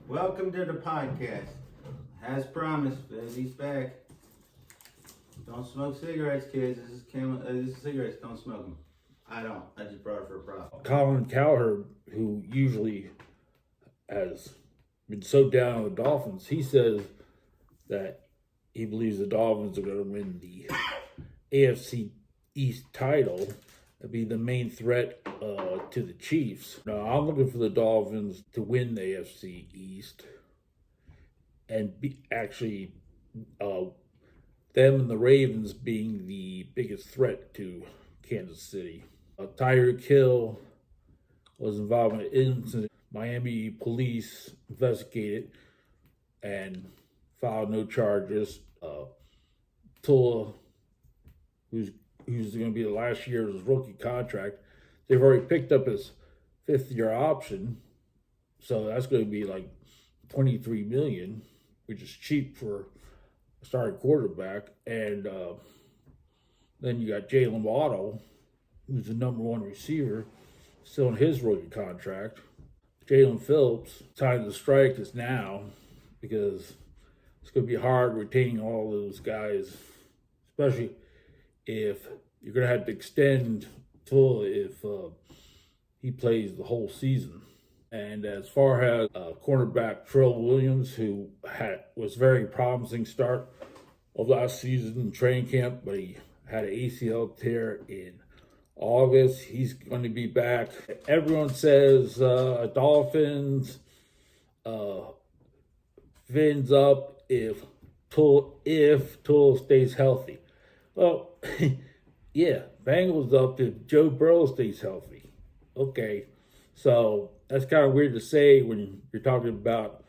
Welcome to the podcast. As promised, he's back. Don't smoke cigarettes, kids. This is cigarettes. Don't smoke them. I don't. I just brought it for a prop. Colin Cowherd, who usually has been so down on the Dolphins, he says that he believes the Dolphins are going to win the AFC East title and be the main threat to the Chiefs. Now, I'm looking for the Dolphins to win the AFC East and be actually them and the Ravens being the biggest threat to Kansas City. Tyreek Hill was involved in an incident. Miami police investigated and filed no charges. Tua, who's going to be the last year of his rookie contract, they've already picked up his fifth-year option, so that's going to be like $23 million, which is cheap for a starting quarterback. And then you got Jalen Waddle, who's the number one receiver, still in his rookie contract. Jalen Phillips, time to strike is now, because it's going to be hard retaining all those guys, especially if you're going to have to extend Tua if he plays the whole season. And as far as cornerback Trill Williams, who was very promising start of last season in training camp, but he had an ACL tear in August. He's going to be back. Everyone says Dolphins fins up if Tua stays healthy. Well, yeah, Bengals up if Joe Burrow stays healthy. Okay, so that's kind of weird to say when you're talking about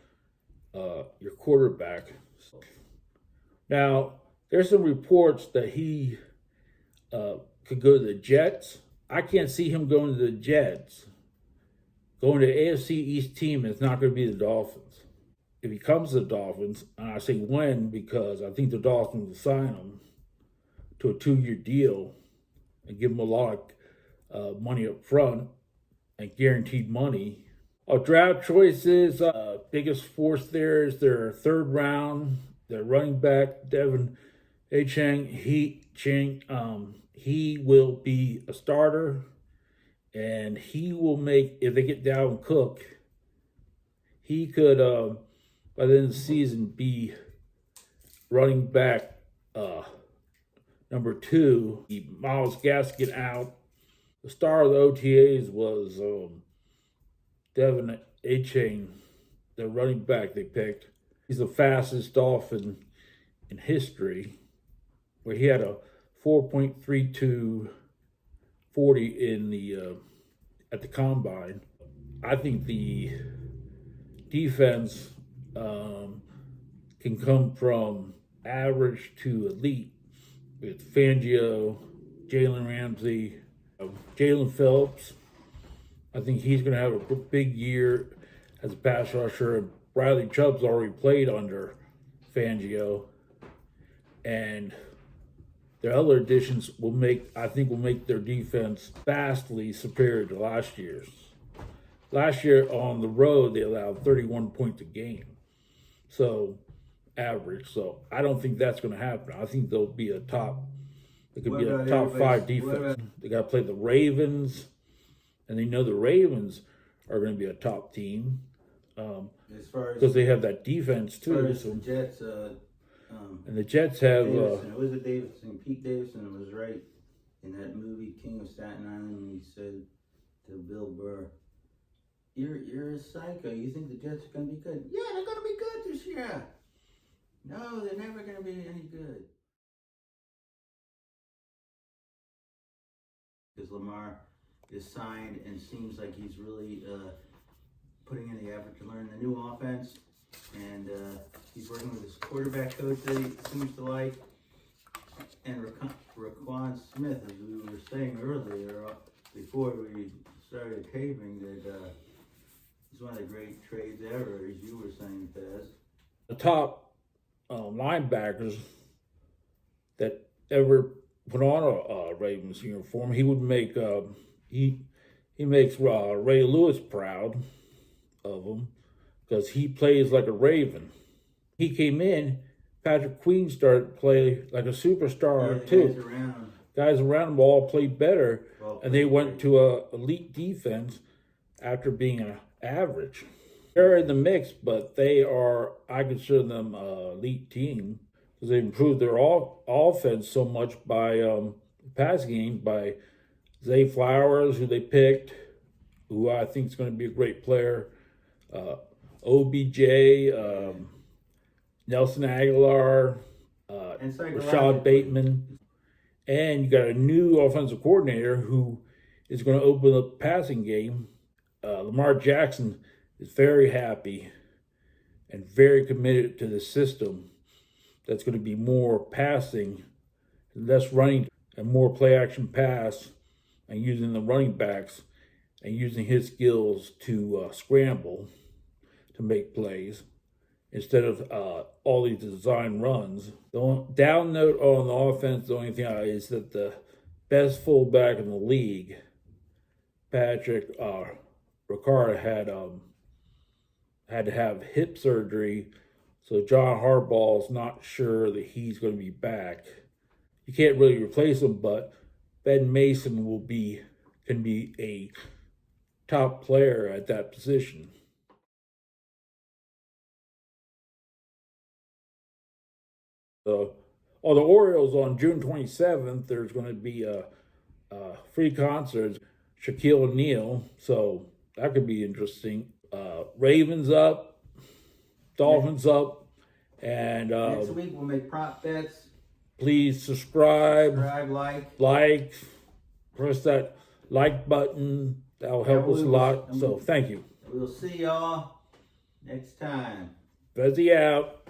your quarterback. Now, there's some reports that he could go to the Jets. I can't see him going to the Jets. Going to the AFC East team, it's not going to be the Dolphins. If he comes to the Dolphins, and I say when because I think the Dolphins will sign him to a 2-year deal and give him a lot of money up front and guaranteed money. Our draft choices, biggest force there is their third round. Their running back, Devin Achane, he will be a starter, and he will make, if they get Dalvin Cook, he could, by the end of the season, be running back number 2. Miles Gaskin out. The star of the OTAs was Devin Achane, the running back they picked. He's the fastest Dolphin in history, where he had a 4.32 40 in the at the combine. I think the defense can come from average to elite with Fangio, Jalen Ramsey, Jalen Phillips. I think he's going to have a big year as a pass rusher. Bradley Chubb's already played under Fangio, and their other additions will make their defense vastly superior to last year's. Last year on the road, they allowed 31 points a game, so average. So I don't think that's going to happen. I think they'll be a top 5 defense. They got to play the Ravens, and they know the Ravens are going to be a top team. As far as because they have that defense too. The Jets, and the Jets have. It was Davidson. Pete Davidson was right in that movie King of Staten Island when he said to Bill Burr, "You're a psycho. You think the Jets are going to be good? Yeah, they're going to be good this year. No, they're never going to be any good." Because Lamar is signed and seems like he's really putting in the effort to learn the new offense, and he's working with his quarterback coach that he seems to like, and Raquan Smith, as we were saying earlier before we started taping, that he's one of the great trades ever, as you were saying, Fez. The top linebackers that ever put on a Ravens uniform, he would make he makes Ray Lewis proud of him, because he plays like a Raven. He came in, Patrick Queen started to play like a superstar the too. Guys around him all played better, and they went to a elite defense after being average. They're in the mix, but I consider them an elite team because they improved their offense so much by passing game by Zay Flowers, who they picked, who I think is going to be a great player. OBJ, Nelson Aguilar, Rashad Bateman. And you got a new offensive coordinator who is going to open up the passing game. Lamar Jackson is very happy and very committed to the system that's going to be more passing, less running, and more play action pass, and using the running backs and using his skills to scramble to make plays instead of all these design runs. The down note on the offense, the only thing is that the best fullback in the league, Patrick Ricard, had to have hip surgery, so John Harbaugh's not sure that he's going to be back. You can't really replace him, but Ben Mason can be a top player at that position. The Orioles on June 27th, there's going to be a free concert, Shaquille O'Neal, so that could be interesting. Ravens up, Dolphins up, and next week we'll make prop bets. Please subscribe, like, press that like button. That'll help us a lot. So thank you. We'll see y'all next time. Fezzy out.